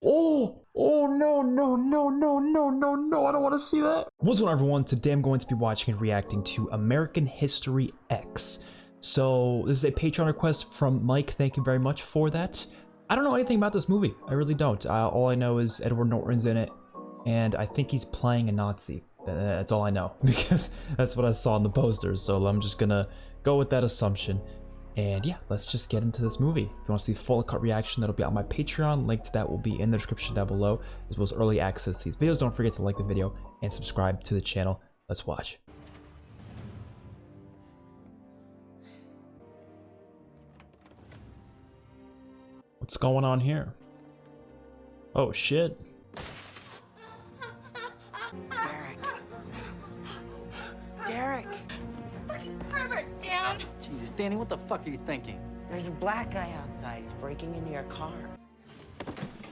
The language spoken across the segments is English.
Oh no, no, no, no, no, no, no, I don't want to see that. What's going on, everyone? Today I'm going to be watching and reacting to American History X. So this is a Patreon request from Mike. Thank you very much for that. I don't know anything about this movie. I really don't. All I know is Edward Norton's in it, and I think he's playing a Nazi. That's all I know, because that's what I saw in the posters, so I'm just gonna go with that assumption. And yeah, let's just get into this movie. If you want to see full cut reaction, that'll be on my Patreon. Link to that will be in the description down below, as well as early access to these videos. Don't forget to like the video and subscribe to the channel. Let's watch. What's going on here? Oh shit. Derek! Fucking pervert, down! Jesus, Danny, what the fuck are you thinking? There's a black guy outside. He's breaking into your car.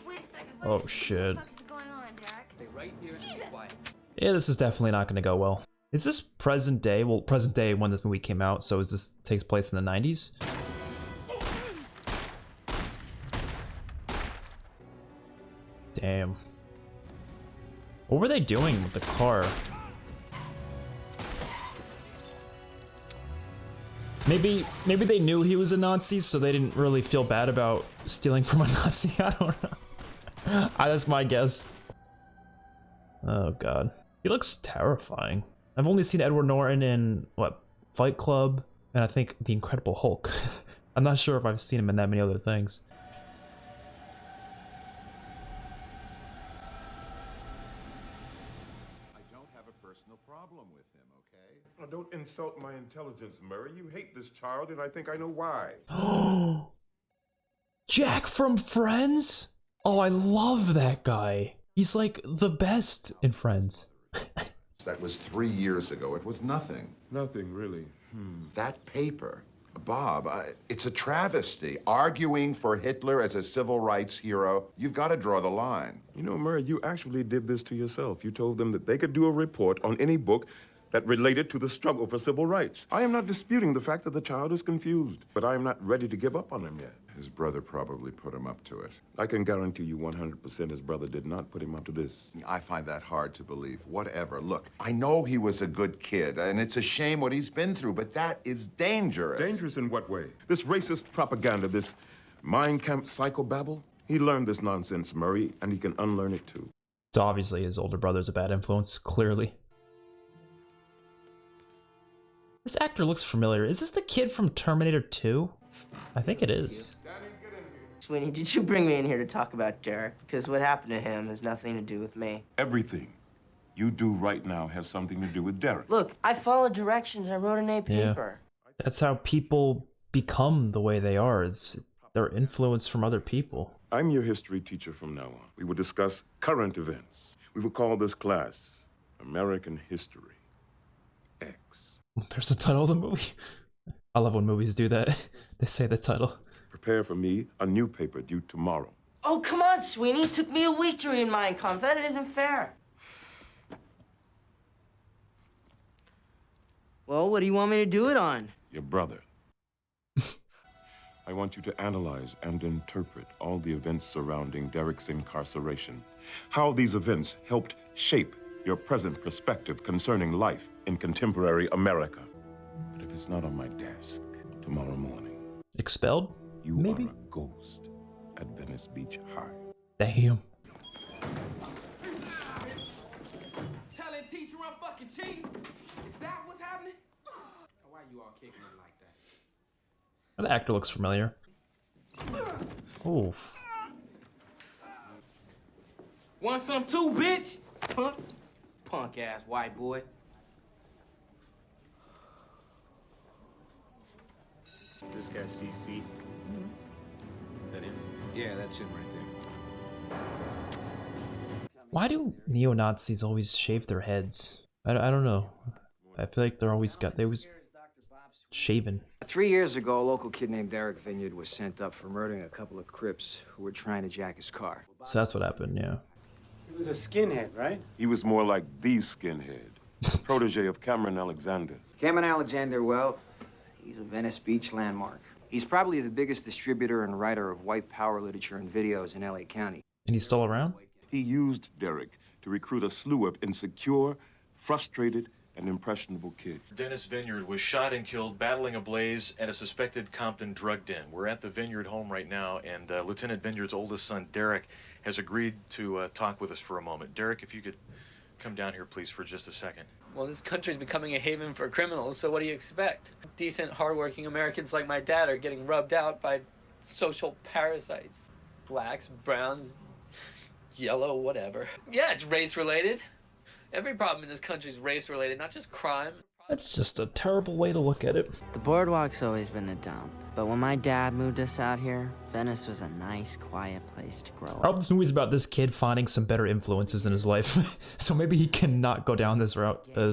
Wait a second. Oh shit. What the fuck is going on, Derek? Stay right here and be quiet. Yeah, this is definitely not gonna go well. Is this present day? Well, present day when this movie came out, so is this takes place in the 90s? Damn. What were they doing with the car? Maybe they knew he was a Nazi, so they didn't really feel bad about stealing from a Nazi. I don't know. That's my guess. Oh god. He looks terrifying. I've only seen Edward Norton in, what, Fight Club, and I think The Incredible Hulk. I'm not sure if I've seen him in that many other things. Problem with him, okay? Now, don't insult my intelligence, Murray. You hate this child, and I think I know why. Jack from Friends? Oh, I love that guy. He's like the best in Friends. That was 3 years ago. It was nothing. Nothing, really. That paper, Bob, it's a travesty. Arguing for Hitler as a civil rights hero, you've got to draw the line. You know, Murray, you actually did this to yourself. You told them that they could do a report on any book that related to the struggle for civil rights. I am not disputing the fact that the child is confused, but I am not ready to give up on him yet. His brother probably put him up to it. I can guarantee you 100% his brother did not put him up to this. I find that hard to believe. Whatever. Look, I know he was a good kid, and it's a shame what he's been through, but that is dangerous. Dangerous in what way? This racist propaganda, this Mein Kampf psychobabble? He learned this nonsense, Murray, and he can unlearn it too. So obviously his older brother's a bad influence, clearly. This actor looks familiar. Is this the kid from Terminator 2? I think it is. Sweeney, did you bring me in here to talk about Derek? Because what happened to him has nothing to do with me. Everything you do right now has something to do with Derek. Look, I followed directions. I wrote an A paper. Yeah. That's how people become the way they are. It's their influence from other people. I'm your history teacher from now on. We will discuss current events. We will call this class American History X. There's the title of the movie. I love when movies do that. They say the title. Prepare for me a new paper due tomorrow. Oh, come on, Sweeney. It took me a week to read Mein Kampf. That isn't fair. Well, what do you want me to do it on? Your brother. I want you to analyze and interpret all the events surrounding Derek's incarceration. How these events helped shape your present perspective concerning life in contemporary America. But if it's not on my desk tomorrow morning... Expelled? You Maybe? are a ghost at Venice Beach High. Damn. Telling teacher I'm fucking cheating? Is that what's happening? Why you all kicking me like that? The actor looks familiar. Oof. Want some too, bitch? Huh? Punk ass white boy. This guy CC. That him? Yeah, that's him right there. Why do neo-Nazis always shave their heads? I don't know. I feel like they always shaven. 3 years ago, a local kid named Derek Vineyard was sent up for murdering a couple of Crips who were trying to jack his car. So that's what happened, yeah. He was a skinhead, right? He was more like the skinhead, protege of Cameron Alexander. Cameron Alexander, well, he's a Venice Beach landmark. He's probably the biggest distributor and writer of white power literature and videos in LA County. And he's still around? He used Derek to recruit a slew of insecure, frustrated, and impressionable kids. Dennis Vineyard was shot and killed battling a blaze at a suspected Compton drug den. We're at the Vineyard home right now, and Lieutenant Vineyard's oldest son, Derek, has agreed to talk with us for a moment. Derek, if you could come down here, please, for just a second. Well, this country's becoming a haven for criminals, so what do you expect? Decent, hardworking Americans like my dad are getting rubbed out by social parasites. Blacks, browns, yellow, whatever. Yeah, it's race-related. Every problem in this country is race-related, not just crime. That's just a terrible way to look at it. The boardwalk's always been a dump, but when my dad moved us out here, Venice was a nice, quiet place to grow I hope up. this movie's about this kid finding some better influences in his life. So maybe he cannot go down this road. Look at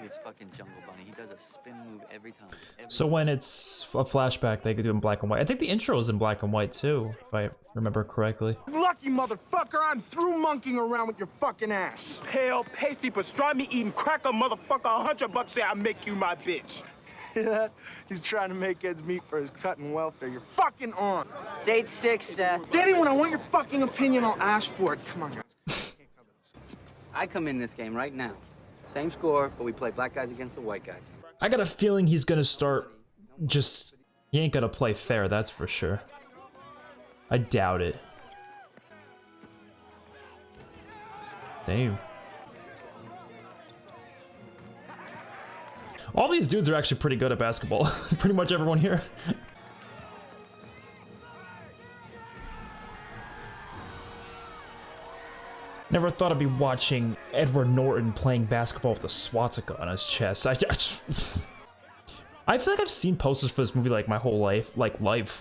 this fucking Jungle Bunny. He does a spin move every time. So when it's a flashback, they could do it in black and white. I think the intro is in black and white too, if I remember correctly. Lucky motherfucker, I'm through monkeying around with your fucking ass. Pale, pasty, pastrami eating cracker motherfucker, $100 say I make you my bitch. He's trying to make ends meet for his cut and welfare. You're fucking on. It's 8-6, Seth. Danny, when I want your fucking opinion, I'll ask for it. Come on, guys. I come in this game right now. Same score, but we play black guys against the white guys. I got a feeling he's gonna start he ain't gonna play fair, that's for sure. I doubt it. Damn. All these dudes are actually pretty good at basketball. Pretty much everyone here. Never thought I'd be watching Edward Norton playing basketball with a swastika on his chest. I feel like I've seen posters for this movie like my whole life,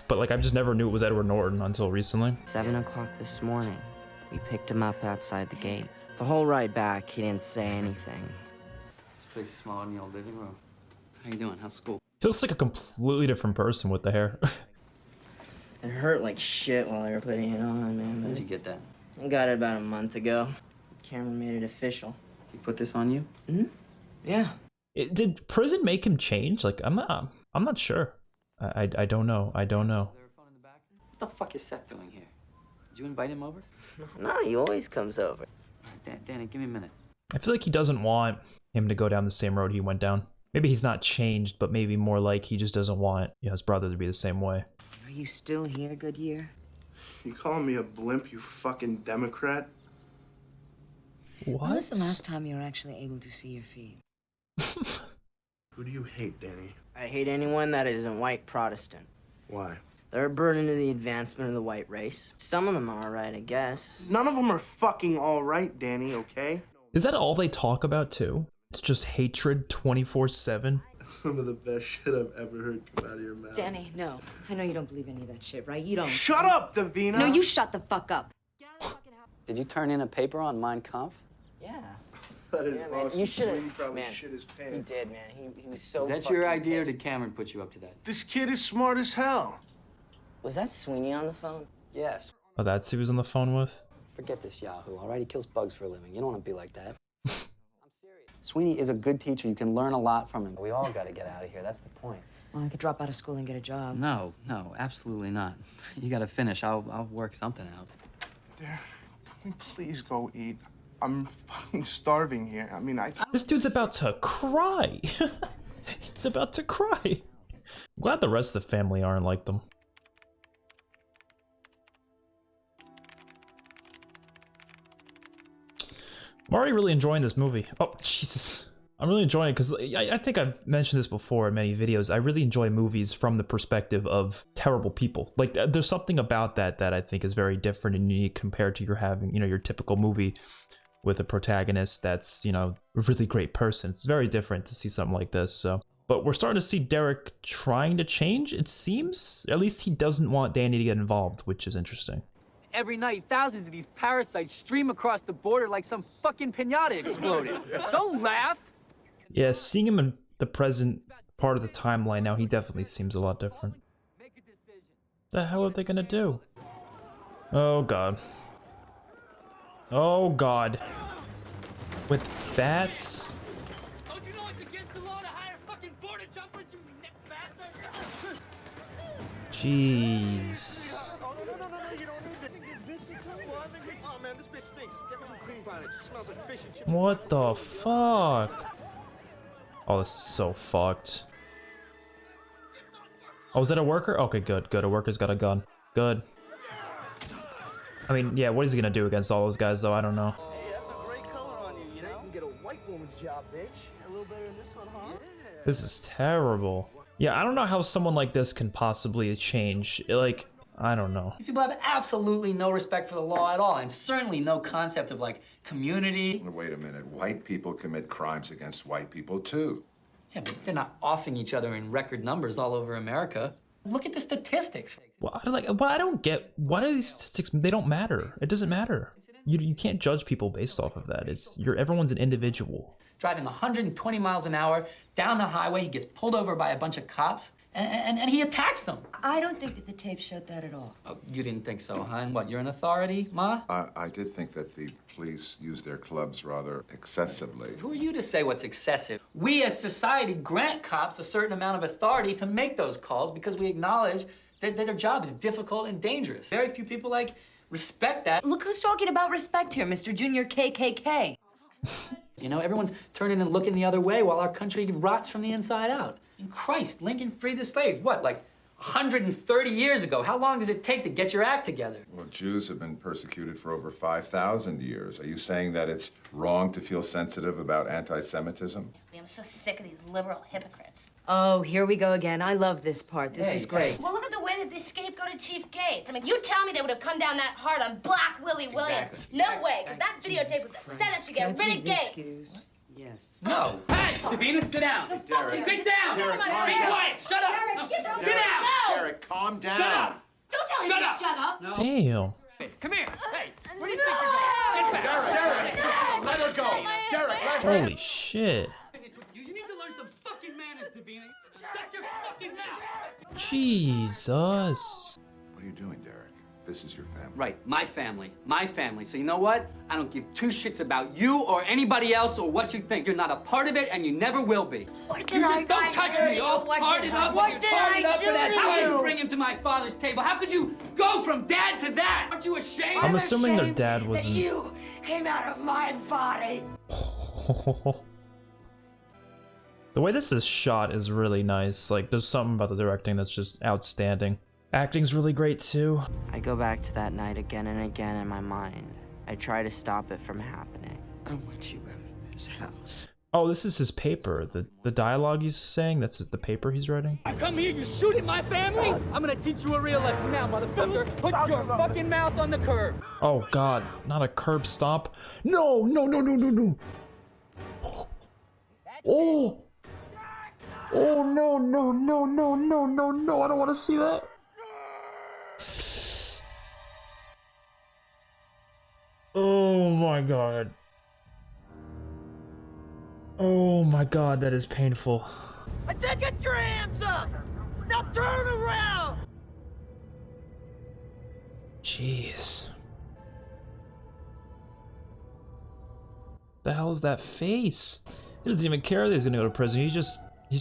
but like I just never knew it was Edward Norton until recently. 7 o'clock this morning, we picked him up outside the gate. The whole ride back, he didn't say anything. This place is smaller than the old living room. How you doing? How's school? He looks like a completely different person with the hair. It hurt like shit while they were putting it on, man. When did you get that? I got it about a month ago. The camera made it official. He put this on you? Yeah. Did prison make him change? Like I'm not sure. I don't know. I don't know. What the fuck is Seth doing here? Did you invite him over? No, he always comes over. All right, Danny, give me a minute. I feel like he doesn't want him to go down the same road he went down. Maybe he's not changed, but maybe more like he just doesn't want his brother to be the same way. Are you still here, Goodyear? You calling me a blimp, you fucking Democrat? What? When was the last time you were actually able to see your feet? Who do you hate, Danny? I hate anyone that isn't white Protestant. Why? They're a burden to the advancement of the white race. Some of them are alright, I guess. None of them are fucking all right, Danny, okay? Is that all they talk about too? It's just hatred 24/7. Some of the best shit I've ever heard come out of your mouth. Danny, no. I know you don't believe any of that shit, right? You don't. Shut up, Davina! No, you shut the fuck up. Did you turn in a paper on Mein Kampf? Yeah. That is Yeah, man, awesome. you should've- Sweeney probably man, shit his He pants. did, man. He was so Is that your idea, or did Cameron put you up to that? This kid is smart as hell. Was that Sweeney on the phone? Yes. Oh, that's who he was on the phone with? Forget this Yahoo, all right? He kills bugs for a living. You don't want to be like that. I'm serious. Sweeney is a good teacher. You can learn a lot from him. We all got to get out of here. That's the point. Well, I could drop out of school and get a job. No, absolutely not. You got to finish. I'll work something out. There, can we please go eat? I'm fucking starving here. I mean, This dude's about to cry. He's about to cry. I'm glad the rest of the family aren't like them. I'm already really enjoying this movie. Oh, Jesus. I'm really enjoying it because I think I've mentioned this before in many videos. I really enjoy movies from the perspective of terrible people. Like, there's something about that I think is very different and unique compared to your typical movie with a protagonist that's, a really great person. It's very different to see something like this, so. But we're starting to see Derek trying to change, it seems. At least he doesn't want Danny to get involved, which is interesting. Every night, thousands of these parasites stream across the border like some fucking pinata exploded. Don't laugh! Yeah, seeing him in the present part of the timeline now, he definitely seems a lot different. The hell are they gonna do? Oh god. Oh god. With bats? Don't you know it's against the law to hire fucking border jumpers, you neck bastard? Jeez. Oh man, this bitch stinks. Get me some clean bonnet. It smells like fish and chips. What the fuck? Oh, this is so fucked. Oh, is that a worker? Okay, good, good. A worker's got a gun. Good. I mean, yeah, what is he gonna do against all those guys, though? I don't know. Hey, that's a great color on you, you know? You can get a white woman's job, bitch. A little better than this one, huh? Yeah. This is terrible. Yeah, I don't know how someone like this can possibly change. Like, I don't know. These people have absolutely no respect for the law at all, and certainly no concept of, like, community. Wait a minute. White people commit crimes against white people, too. Yeah, but they're not offing each other in record numbers all over America. Look at the statistics. Well, I don't get, why do these statistics, they don't matter. It doesn't matter. You can't judge people based off of that. Everyone's an individual. Driving 120 miles an hour down the highway, he gets pulled over by a bunch of cops, and he attacks them. I don't think that the tape showed that at all. Oh, you didn't think so, huh? And what, you're an authority, Ma? I did think that the police used their clubs rather excessively. Who are you to say what's excessive? We as society grant cops a certain amount of authority to make those calls because we acknowledge that their job is difficult and dangerous. Very few people, like, respect that. Look who's talking about respect here, Mr. Junior KKK. You know, everyone's turning and looking the other way while our country rots from the inside out. And Christ, Lincoln freed the slaves, what, like 130 years ago? How long does it take to get your act together? Well, Jews have been persecuted for over 5,000 years. Are you saying that it's wrong to feel sensitive about anti-Semitism? I'm so sick of these liberal hypocrites. Oh, here we go again. I love this part. This is great. Well, look at the way that they scapegoated Chief Gates. I mean, you tell me they would have come down that hard on Black Willie Williams. Exactly. No way, because that videotape was a setup to get rid of Gates. Yes. No. Hey, Davina, sit down. Derek. Sit down. Derek, Be calm down. quiet. Shut up. Derek, get the Sit down. No. Derek, calm down. Shut up. Don't tell him Shut to up. shut up. No. Damn. Hey, come here. Hey, where do you think you're going? Get back. Derek, let her go. Derek, let her Holy shit. You need to learn some fucking manners, Davina. Shut your fucking mouth. Jesus. What are you doing, Derek? This is your family. Right, my family. My family. So you know what? I don't give two shits about you or anybody else or what you think. You're not a part of it and you never will be. What did I do? Don't touch me. All tarted up. What did I do that. to How could you? you bring him to my father's table? How could you go from dad to that? Aren't you ashamed? I'm assuming their ashamed dad that wasn't. you came out of my body. The way this is shot is really nice. Like, there's something about the directing that's just outstanding. Acting's really great too. I go back to that night again and again in my mind. I try to stop it from happening. I want you out of this house. Oh, this is his paper. The dialogue he's saying, that's the paper he's writing. I come here, you shoot at my family? I'm gonna teach you a real lesson now, motherfucker. Put your fucking mouth on the curb. Oh god, not a curb stomp. No, no, no, no, no, no. Oh! Oh no, no, no, no, no, no, no, I don't want to see that. Oh my god. Oh my god, that is painful. I said get your hands up! Now turn around! Jeez. The hell is that face? He doesn't even care that he's gonna go to prison. He's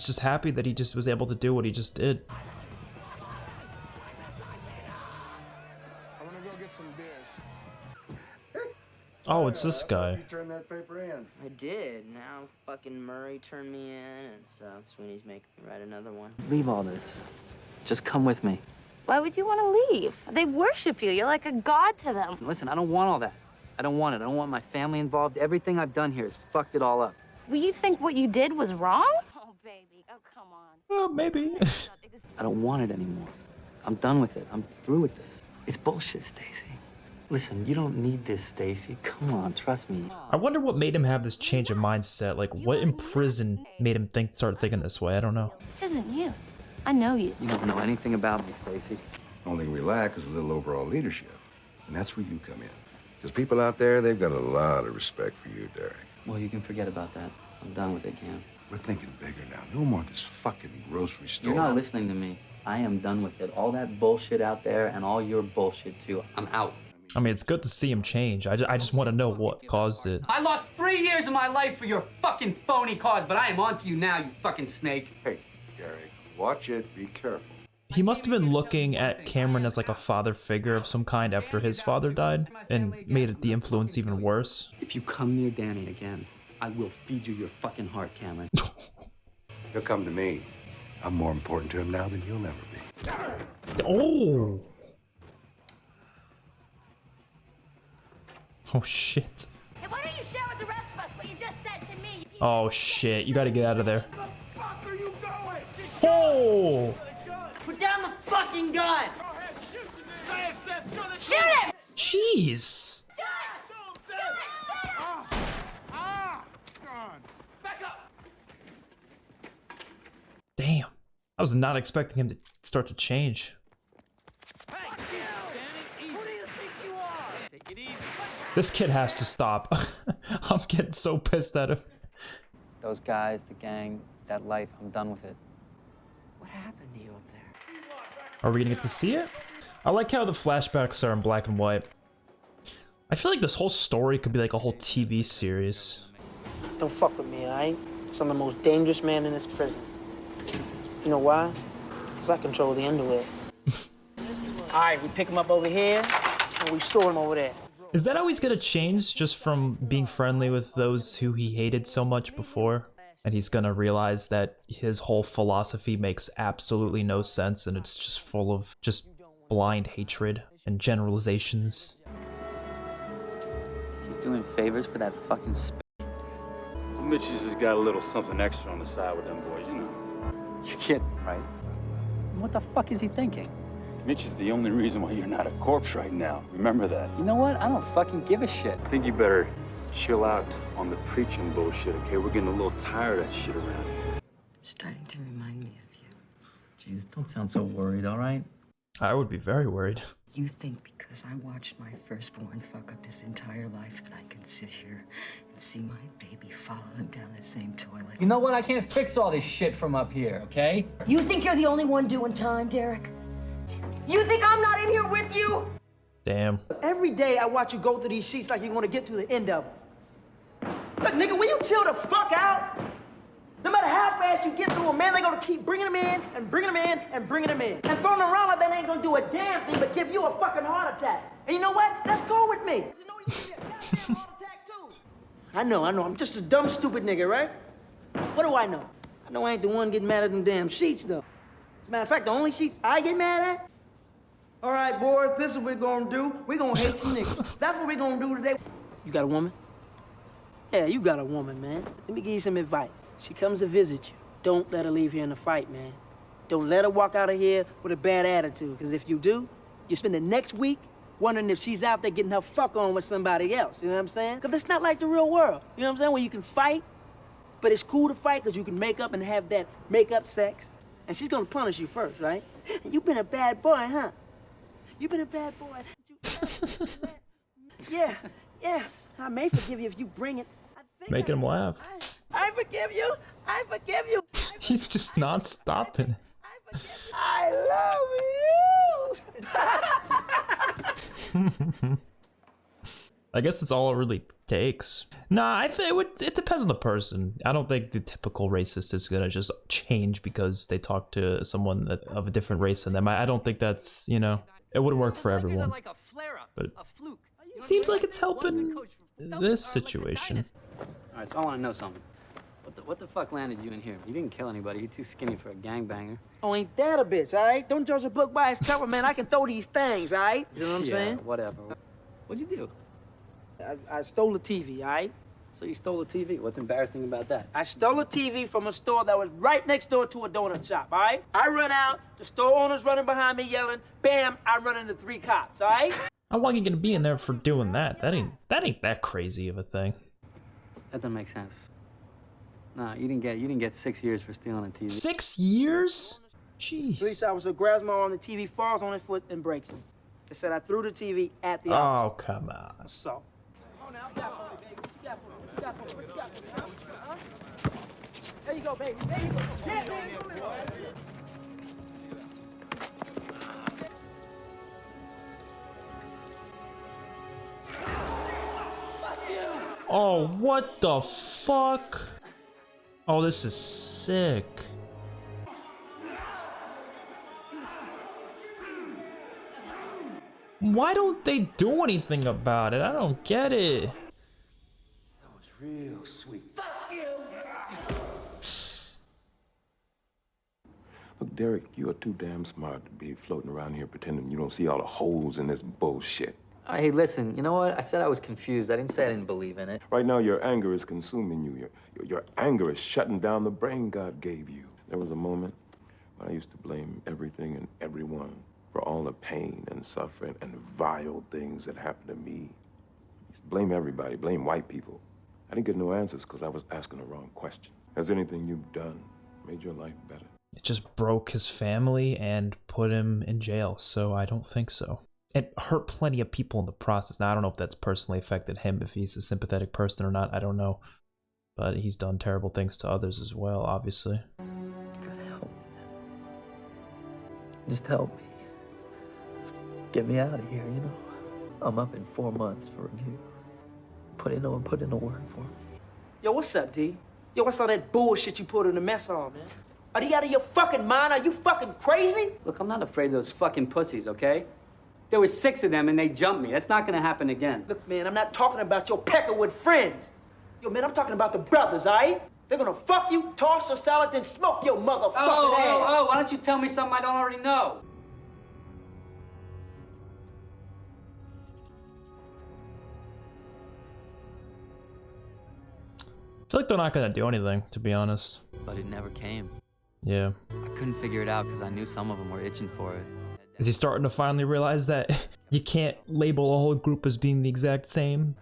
just happy that he just was able to do what he just did. I'm gonna go get some beers. Oh, it's this guy. You turned that paper in. I did. Now fucking Murray turned me in, and so Sweeney's making me write another one. Leave all this. Just come with me. Why would you want to leave? They worship you. You're like a god to them. Listen, I don't want all that. I don't want it. I don't want my family involved. Everything I've done here has fucked it all up. Well, you think what you did was wrong? Oh, baby. Oh, come on. Maybe. I don't want it anymore. I'm done with it. I'm through with this. It's bullshit, Stacy. Listen, you don't need this, Stacy. Come on, trust me. I wonder what made him have this change of mindset. Like, what in prison made him start thinking this way? I don't know. This isn't you. I know you. You don't know anything about me, Stacy. Only we lack is a little overall leadership. And that's where you come in. Because people out there, they've got a lot of respect for you, Derek. Well, you can forget about that. I'm done with it, Cam. We're thinking bigger now. No more this fucking grocery store. You're not listening to me. I am done with it. All that bullshit out there and all your bullshit, too. I'm out. I mean, it's good to see him change. I just want to know what caused it. I lost 3 years of my life for your fucking phony cause, but I am on to you now, you fucking snake. Hey, Derek, watch it. Be careful. He must have been looking at Cameron as like a father figure of some kind after his father died, and made it the influence even worse. If you come near Danny again, I will feed you your fucking heart, Cameron. He'll come to me. I'm more important to him now than you'll ever be. Oh! Oh shit. Hey, why don't you share with the rest of us what you just said to me? Oh shit, you gotta get out of there. Oh! Put down the fucking gun! Shoot him! Jeez! Damn. I was not expecting him to start to change. This kid has to stop. I'm getting so pissed at him. Those guys, the gang, that life, I'm done with it. What happened to you up there? Are we gonna get to see it? I like how the flashbacks are in black and white. I feel like this whole story could be like a whole TV series. Don't fuck with me, alright? I'm the most dangerous man in this prison. You know why? Because I control the underwear. Alright, we pick him up over here, and we saw him over there. Is that always gonna change just from being friendly with those who he hated so much before? And he's gonna realize that his whole philosophy makes absolutely no sense and it's just full of just blind hatred and generalizations. He's doing favors for that fucking Mitch's has got a little something extra on the side with them boys, you know. You're kidding, right? What the fuck is he thinking? Mitch is the only reason why you're not a corpse right now. Remember that. You know what? I don't fucking give a shit. I think you better chill out on the preaching bullshit, okay? We're getting a little tired of that shit around here. You're starting to remind me of you. Jeez, don't sound so worried, all right? I would be very worried. You think because I watched my firstborn fuck up his entire life that I can sit here and see my baby follow him down the same toilet? You know what? I can't fix all this shit from up here, okay? You think you're the only one doing time, Derek? You think I'm not in here with you? Damn. Every day I watch you go through these sheets like you're gonna get to the end of them. Look, nigga, will you chill the fuck out? No matter how fast you get through them, man, they're gonna keep bringing them in and bringing them in and bringing them in. And throwing them around like that ain't gonna do a damn thing but give you a fucking heart attack. And you know what? That's cool with me. I know, I'm just a dumb, stupid nigga, right? What do I know? I know I ain't the one getting mad at them damn sheets, though. As a matter of fact, the only sheets I get mad at? All right, boys, this is what we're gonna do. We're gonna hate you niggas. That's what we're gonna do today. You got a woman? Yeah, you got a woman, man. Let me give you some advice. She comes to visit you. Don't let her leave here in a fight, man. Don't let her walk out of here with a bad attitude, because if you do, you spend the next week wondering if she's out there getting her fuck on with somebody else. You know what I'm saying? Because it's not like the real world. You know what I'm saying? Where you can fight, but it's cool to fight because you can make up and have that make-up sex. And she's gonna punish you first, right? And you've been a bad boy, huh? You've been a bad boy. Yeah. I may forgive you if you bring it. Making him laugh. I forgive you. I forgive you. He's just not stopping. I love you. I guess that's all it really takes. Nah, it depends on the person. I don't think the typical racist is gonna just change because they talk to someone of a different race than them. I don't think that's, you know, it wouldn't work for everyone. But it seems like it's helping this situation. All right, so I want to know something. What the fuck landed you in here? You didn't kill anybody. You're too skinny for a gangbanger. Oh, ain't that a bitch, all right? Don't judge a book by its cover, man. I can throw these things, all right? You know what I'm saying? Whatever. What'd you do? I stole a TV, all right? So you stole a TV? What's embarrassing about that? I stole a TV from a store that was right next door to a donut shop, all right? I run out, the store owner's running behind me yelling, bam, I run into 3 cops, all right? How long are you gonna be in there for doing that? That ain't that crazy of a thing. That doesn't make sense. Nah, you didn't get 6 years for stealing a TV. 6 years? Jeez. Police officer grabs my arm, the TV falls on his foot and breaks it. They said I threw the TV at the officer. Oh, come on. So. Oh, now, you got for me, baby. You got for me. Huh? There you go, baby. There you go. Yeah, baby. Oh, what the fuck? Oh, this is sick. why don't they do anything about it? I don't get it. That was real sweet. Fuck you! Look, Derek, you are too damn smart to be floating around here pretending you don't see all the holes in this bullshit. Hey, listen, you know what? I said I was confused. I didn't say I didn't believe in it. Right now, your anger is consuming you. Your anger is shutting down the brain God gave you. There was a moment when I used to blame everything and everyone for all the pain and suffering and vile things that happened to me. I used to blame everybody, blame white people. I didn't get no answers because I was asking the wrong questions. Has anything you've done made your life better? It just broke his family and put him in jail, so I don't think so. It hurt plenty of people in the process. Now, I don't know if that's personally affected him, if he's a sympathetic person or not, I don't know. But he's done terrible things to others as well, obviously. Gotta help. Just help me. Get me out of here, you know? I'm up in 4 months for review. Put in a word for me. Yo, what's up, D? Yo, what's all that bullshit you put in the mess hall, man? Are you out of your fucking mind? Are you fucking crazy? Look, I'm not afraid of those fucking pussies, okay? There was 6 of them and they jumped me. That's not gonna happen again. Look, man, I'm not talking about your peckerwood friends. Yo, man, I'm talking about the brothers, all right? They're gonna fuck you, toss your salad, then smoke your motherfucking ass. Oh, why don't you tell me something I don't already know? I feel like they're not gonna do anything, to be honest. But it never came. Yeah. I couldn't figure it out because I knew some of them were itching for it. Is he starting to finally realize that you can't label a whole group as being the exact same?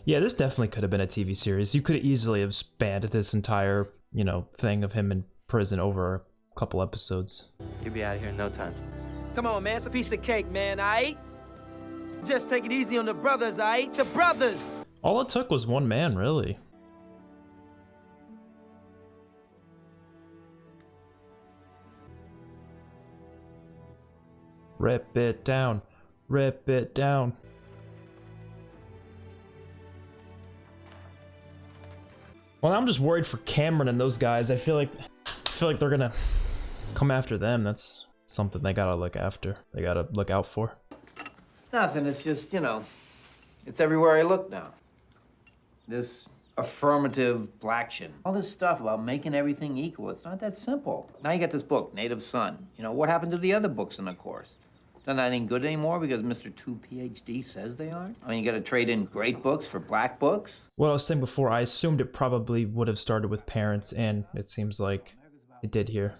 Yeah, this definitely could have been a TV series. You could easily have spanned this entire, you know, thing of him in prison over a couple episodes. You'll be out of here in no time. Come on, man, it's a piece of cake, man, all right? Just take it easy on the brothers, all right? The brothers! All it took was one man, really. Rip it down. Rip it down. Well, I'm just worried for Cameron and those guys. I feel like they're gonna come after them. That's something they gotta look after. They gotta look out for. Nothing. It's just, you know, it's everywhere I look now. This affirmative black shit. All this stuff about making everything equal. It's not that simple. Now you got this book, Native Son. You know, what happened to the other books in the course? They're not any good anymore because Mr. 2 PhD says they aren't? I mean, you gotta trade in great books for black books? What I was saying before, I assumed it probably would have started with parents, and it seems like it did here.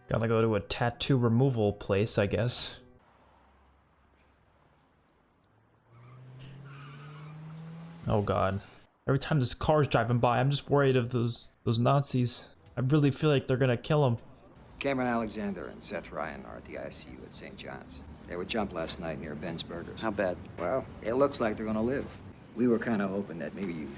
Gotta go to a tattoo removal place, I guess. Oh god. Every time this car's driving by, I'm just worried of those Nazis. I really feel like they're gonna kill them. Cameron Alexander and Seth Ryan are at the ICU at St. John's. They were jumped last night near Ben's Burgers. How bad? Well, it looks like they're gonna live. We were kind of hoping that maybe you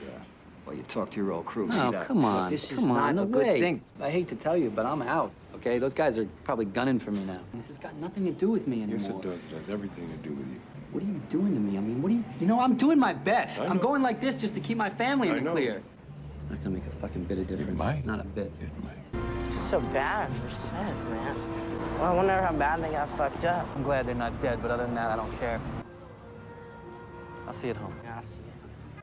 talk to your old crew. Oh, come on. This is Come on, not no a good way. thing. I hate to tell you, but I'm out, okay? Those guys are probably gunning for me now. This has got nothing to do with me anymore. Yes, it does. It has everything to do with you. What are you doing to me? I mean, what are you know, I'm doing my best. I'm going like this just to keep my family in the clear. It's not gonna make a fucking bit of difference. It might. Not a bit. It might. It's so bad for Seth, man. Well, I wonder how bad they got fucked up. I'm glad they're not dead, but other than that, I don't care. I'll see you at home. Yeah, I'll see you.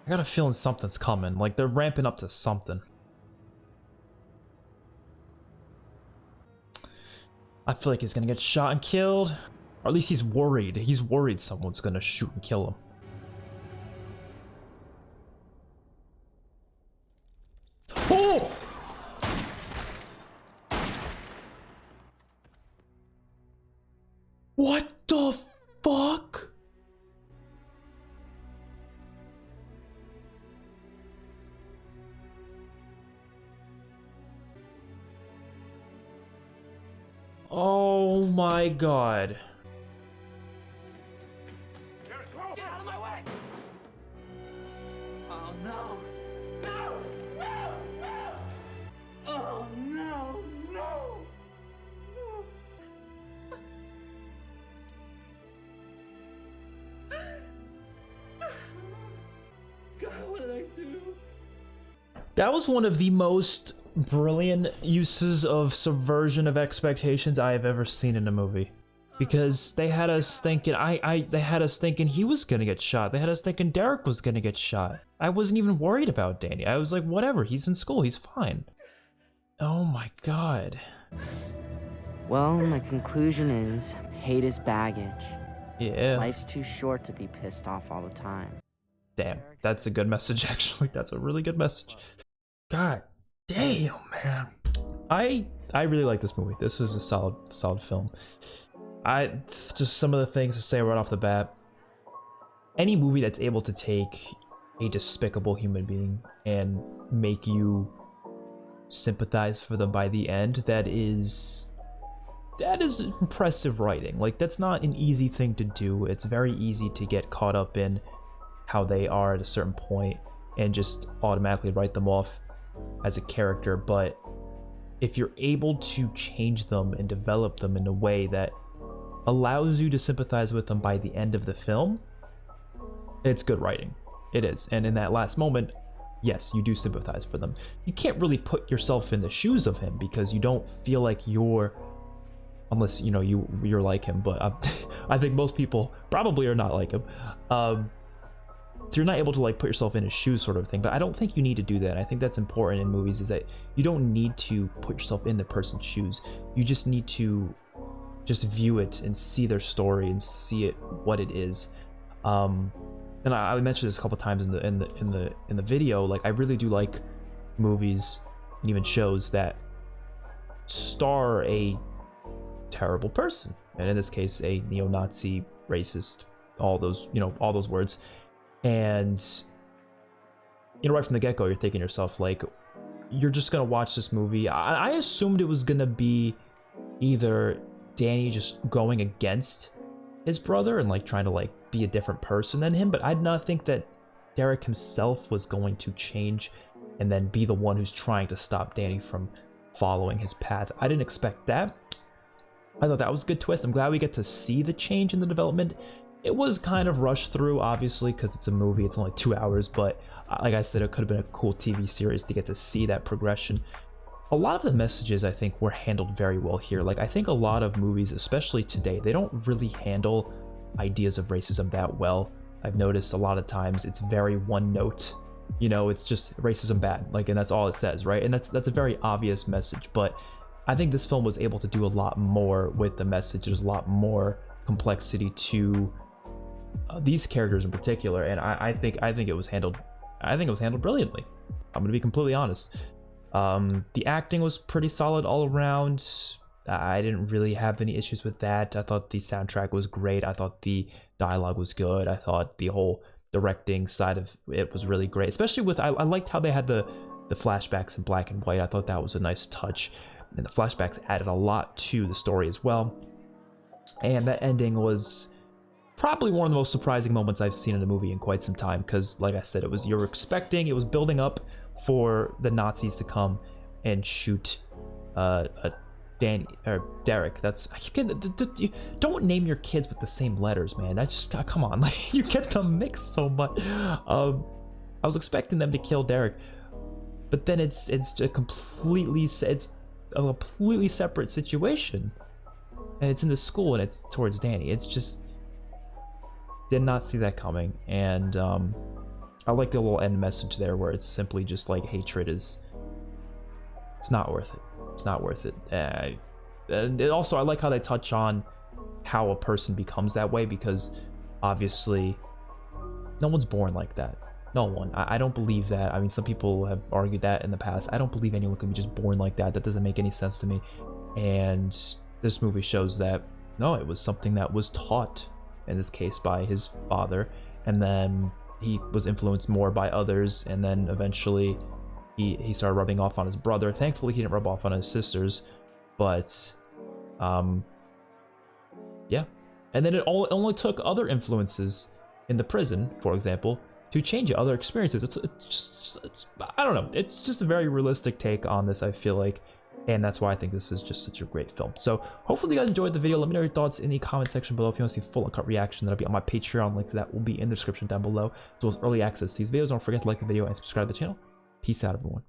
I got a feeling something's coming. Like, they're ramping up to something. I feel like he's gonna get shot and killed. Or at least he's worried. He's worried someone's gonna shoot and kill him. Oh! What the fuck? Oh my god. Get out of my way! Oh no! No! No! No! Oh no! No! God, what did I do? That was one of the most brilliant uses of subversion of expectations I have ever seen in a movie. Because they had us thinking, they had us thinking he was gonna get shot. They had us thinking Derek was gonna get shot. I wasn't even worried about Danny. I was like, whatever, he's in school, he's fine. Oh my god. Well, my conclusion is, hate is baggage. Yeah. Life's too short to be pissed off all the time. Damn, that's a good message, actually. That's a really good message. God damn, man. I really like this movie. This is a solid film. Just some of the things to say right off the bat. Any movie that's able to take a despicable human being and make you sympathize for them by the end, that is impressive writing. Like, that's not an easy thing to do. It's very easy to get caught up in how they are at a certain point and just automatically write them off as a character, but if you're able to change them and develop them in a way that allows you to sympathize with them by the end of the film, it's good writing. It is. And in that last moment, yes, you do sympathize for them. You can't really put yourself in the shoes of him because you don't feel like you're, unless you know you're like him, but I think most people probably are not like him. So you're not able to like put yourself in his shoes, sort of thing. But I don't think you need to do that. I think that's important in movies, is that you don't need to put yourself in the person's shoes. You just need to just view it and see their story and see it what it is. And I mentioned this a couple times in the video. Like, I really do like movies and even shows that star a terrible person, and in this case, a neo-Nazi, racist, all those words. And right from the get-go, you're thinking to yourself, like, you're just gonna watch this movie. I assumed it was gonna be either Danny just going against his brother and like trying to like be a different person than him, but I did not think that Derek himself was going to change and then be the one who's trying to stop Danny from following his path. I didn't expect that. I thought that was a good twist. I'm glad we get to see the change in the development. It was kind of rushed through, obviously, because it's a movie. It's only 2 hours, but like I said, it could have been a cool TV series to get to see that progression. A lot of the messages, I think, were handled very well here. Like, I think a lot of movies, especially today, they don't really handle ideas of racism that well. I've noticed a lot of times it's very one note. It's just racism bad, like, and that's all it says, right? And that's a very obvious message, but I think this film was able to do a lot more with the message. There's a lot more complexity to these characters in particular, and I think it was handled brilliantly. I'm gonna be completely honest. The acting was pretty solid all around. I didn't really have any issues with that. I thought the soundtrack was great. I thought the dialogue was good. I thought the whole directing side of it was really great, especially with I liked how they had the flashbacks in black and white. I thought that was a nice touch, and the flashbacks added a lot to the story as well. And that ending was probably one of the most surprising moments I've seen in a movie in quite some time, because like I said, it was building up for the Nazis to come and shoot Danny or Derek. I keep getting, don't name your kids with the same letters, man. That's just, come on, like, you get them mixed so much. I was expecting them to kill Derek, but then it's a completely separate situation, and it's in the school and it's towards Danny. It's just, did not see that coming. And I like the little end message there where it's simply just like hatred it's not worth it. It's not worth it. And also, I like how they touch on how a person becomes that way, because obviously no one's born like that. No one. I don't believe that. I mean, some people have argued that in the past. I don't believe anyone can be just born like that. That doesn't make any sense to me. And this movie shows that no, it was something that was taught, in this case by his father, and then he was influenced more by others, and then eventually he started rubbing off on his brother. Thankfully, he didn't rub off on his sisters, but yeah. And then it only took other influences in the prison, for example, to change it, other experiences. It's I don't know. It's just a very realistic take on this, I feel like, and that's why I think this is just such a great film. So hopefully you guys enjoyed the video. Let me know your thoughts in the comment section below. If you want to see full uncut reaction, that'll be on my Patreon. Link to that will be in the description down below, as well as early access to these videos. Don't forget to like the video and subscribe to the channel. Peace out, everyone.